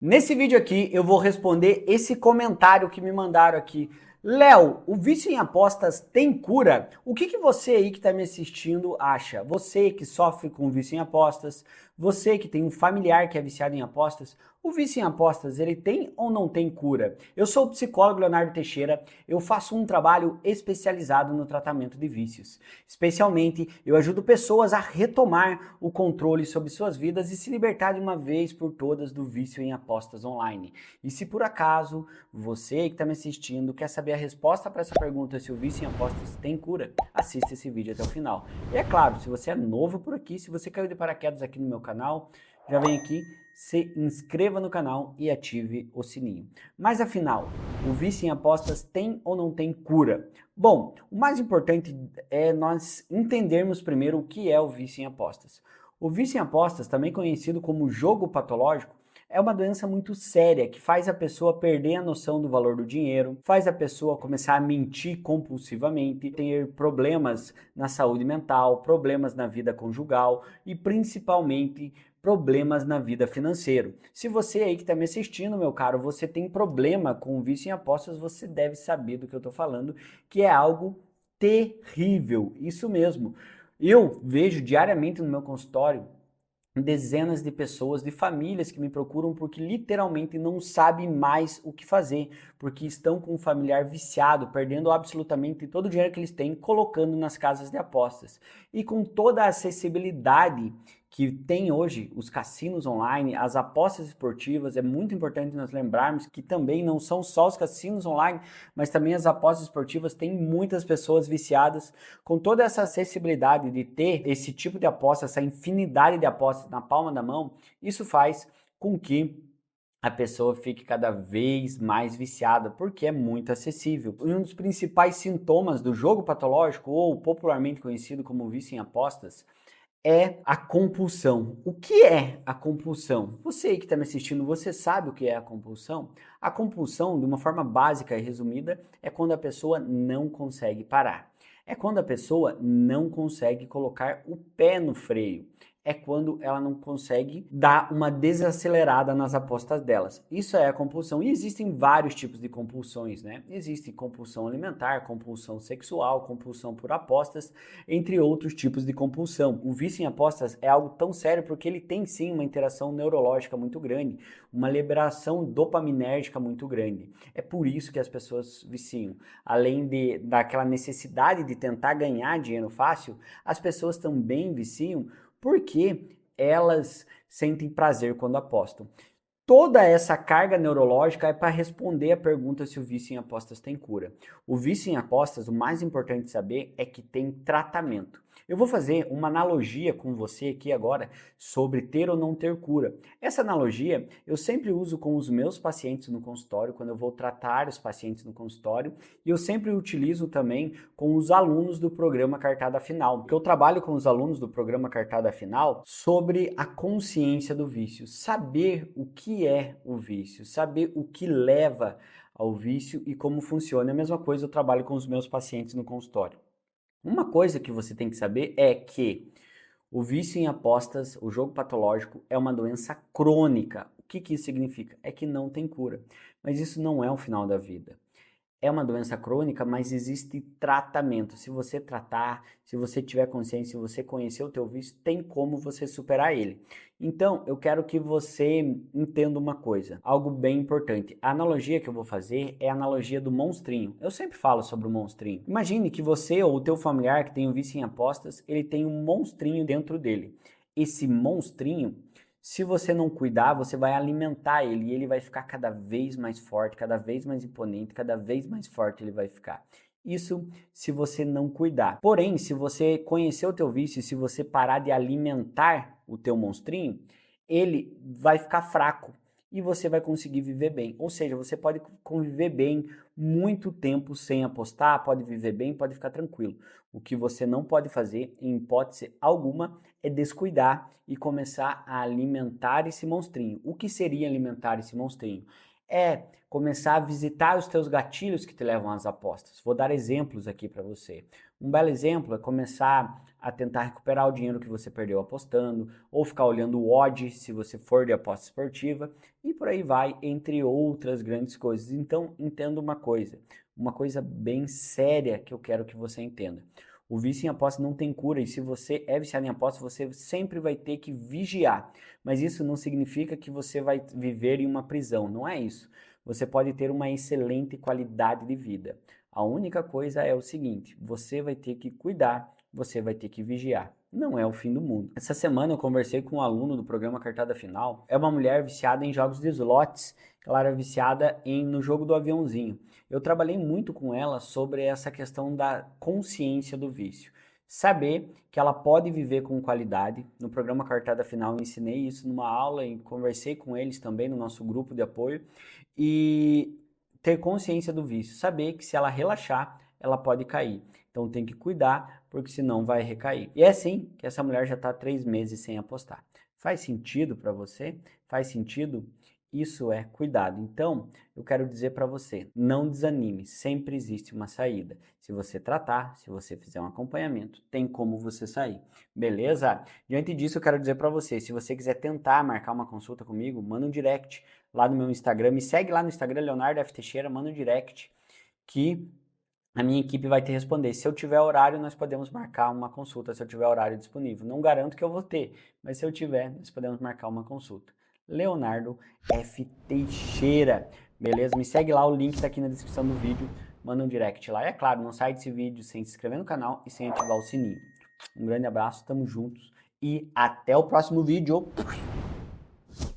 Nesse vídeo aqui eu vou responder esse comentário que me mandaram aqui. Léo, o vício em apostas tem cura? O que você aí que está me assistindo acha? Você que sofre com vício em apostas, você que tem um familiar que é viciado em apostas, o vício em apostas ele tem ou não tem cura? Eu sou o psicólogo Leonardo Teixeira, eu faço um trabalho especializado no tratamento de vícios. Especialmente, eu ajudo pessoas a retomar o controle sobre suas vidas e se libertar de uma vez por todas do vício em apostas online. E se por acaso você que está me assistindo quer saber a resposta para essa pergunta se o vício em apostas tem cura, assista esse vídeo até o final. E é claro, se você é novo por aqui, se você caiu de paraquedas aqui no meu canal, já vem aqui, se inscreva no canal e ative o sininho. Mas afinal, o vício em apostas tem ou não tem cura? Bom, o mais importante é nós entendermos primeiro o que é o vício em apostas. O vício em apostas, também conhecido como jogo patológico, é uma doença muito séria que faz a pessoa perder a noção do valor do dinheiro, faz a pessoa começar a mentir compulsivamente, ter problemas na saúde mental, problemas na vida conjugal e principalmente problemas na vida financeira. Se você aí que está me assistindo, meu caro, você tem problema com o vício em apostas, você deve saber do que eu estou falando, que é algo terrível, isso mesmo. Eu vejo diariamente no meu consultório dezenas de pessoas, de famílias que me procuram porque literalmente não sabem mais o que fazer, porque estão com um familiar viciado, perdendo absolutamente todo o dinheiro que eles têm, colocando nas casas de apostas. E com toda a acessibilidade que tem hoje os cassinos online, as apostas esportivas, é muito importante nós lembrarmos que também não são só os cassinos online, mas também as apostas esportivas têm muitas pessoas viciadas. Com toda essa acessibilidade de ter esse tipo de aposta, essa infinidade de apostas na palma da mão, isso faz com que a pessoa fique cada vez mais viciada, porque é muito acessível. Um dos principais sintomas do jogo patológico, ou popularmente conhecido como vício em apostas, é a compulsão. O que é a compulsão? Você aí que está me assistindo, você sabe o que é a compulsão? A compulsão, de uma forma básica e resumida, é quando a pessoa não consegue parar. É quando a pessoa não consegue colocar o pé no freio. É quando ela não consegue dar uma desacelerada nas apostas delas. Isso é a compulsão. E existem vários tipos de compulsões, né? Existe compulsão alimentar, compulsão sexual, compulsão por apostas, entre outros tipos de compulsão. O vício em apostas é algo tão sério porque ele tem sim uma interação neurológica muito grande, uma liberação dopaminérgica muito grande. É por isso que as pessoas viciam. Além daquela necessidade de tentar ganhar dinheiro fácil, as pessoas também viciam porque elas sentem prazer quando apostam. Toda essa carga neurológica é para responder a pergunta se o vício em apostas tem cura. O vício em apostas, o mais importante de saber é que tem tratamento. Eu vou fazer uma analogia com você aqui agora sobre ter ou não ter cura. Essa analogia eu sempre uso com os meus pacientes no consultório, quando eu vou tratar os pacientes no consultório, e eu sempre utilizo também com os alunos do programa Cartada Final, porque eu trabalho com os alunos do programa Cartada Final sobre a consciência do vício, saber o que é o vício, saber o que leva ao vício e como funciona. É a mesma coisa eu trabalho com os meus pacientes no consultório. Uma coisa que você tem que saber é que o vício em apostas, o jogo patológico, é uma doença crônica. O que isso significa? É que não tem cura. Mas isso não é o final da vida. É uma doença crônica, mas existe tratamento. Se você tratar, se você tiver consciência, se você conhecer o teu vício, tem como você superar ele. Então, eu quero que você entenda uma coisa, algo bem importante. A analogia que eu vou fazer é a analogia do monstrinho. Eu sempre falo sobre o monstrinho. Imagine que você ou o teu familiar que tem um vício em apostas, ele tem um monstrinho dentro dele. Esse monstrinho, se você não cuidar, você vai alimentar ele e ele vai ficar cada vez mais forte, cada vez mais imponente, cada vez mais forte ele vai ficar. Isso se você não cuidar. Porém, se você conhecer o teu vício, se você parar de alimentar o teu monstrinho, ele vai ficar fraco e você vai conseguir viver bem. Ou seja, você pode conviver bem muito tempo sem apostar, pode viver bem, pode ficar tranquilo. O que você não pode fazer, em hipótese alguma, é descuidar e começar a alimentar esse monstrinho. O que seria alimentar esse monstrinho? é começar a visitar os teus gatilhos que te levam às apostas. Vou dar exemplos aqui para você. Um belo exemplo é começar a tentar recuperar o dinheiro que você perdeu apostando, ou ficar olhando o odd se você for de aposta esportiva, e por aí vai, entre outras grandes coisas. Então, entenda uma coisa bem séria que eu quero que você entenda. O vício em aposta não tem cura, e se você é viciado em aposta, você sempre vai ter que vigiar. Mas isso não significa que você vai viver em uma prisão, não é isso. Você pode ter uma excelente qualidade de vida. A única coisa é o seguinte, você vai ter que cuidar, você vai ter que vigiar. Não é o fim do mundo. Essa semana eu conversei com um aluno do programa Cartada Final. É uma mulher viciada em jogos de slots. Ela era viciada no jogo do aviãozinho. Eu trabalhei muito com ela sobre essa questão da consciência do vício. Saber que ela pode viver com qualidade. No programa Cartada Final eu ensinei isso numa aula e conversei com eles também no nosso grupo de apoio. E ter consciência do vício. Saber que se ela relaxar, ela pode cair. Então tem que cuidar, porque senão vai recair. E é assim que essa mulher já está 3 meses sem apostar. Faz sentido para você? Faz sentido? Isso é cuidado. Então, eu quero dizer para você, não desanime, sempre existe uma saída. Se você tratar, se você fizer um acompanhamento, tem como você sair. Beleza? Diante disso, eu quero dizer para você, se você quiser tentar marcar uma consulta comigo, manda um direct lá no meu Instagram, me segue lá no Instagram, Leonardo F. Teixeira, manda um direct que a minha equipe vai te responder. Se eu tiver horário, nós podemos marcar uma consulta, se eu tiver horário disponível. Não garanto que eu vou ter, mas se eu tiver, nós podemos marcar uma consulta. Leonardo F. Teixeira, beleza? Me segue lá, o link está aqui na descrição do vídeo, manda um direct lá. E é claro, não sai desse vídeo sem se inscrever no canal e sem ativar o sininho. Um grande abraço, tamo juntos e até o próximo vídeo.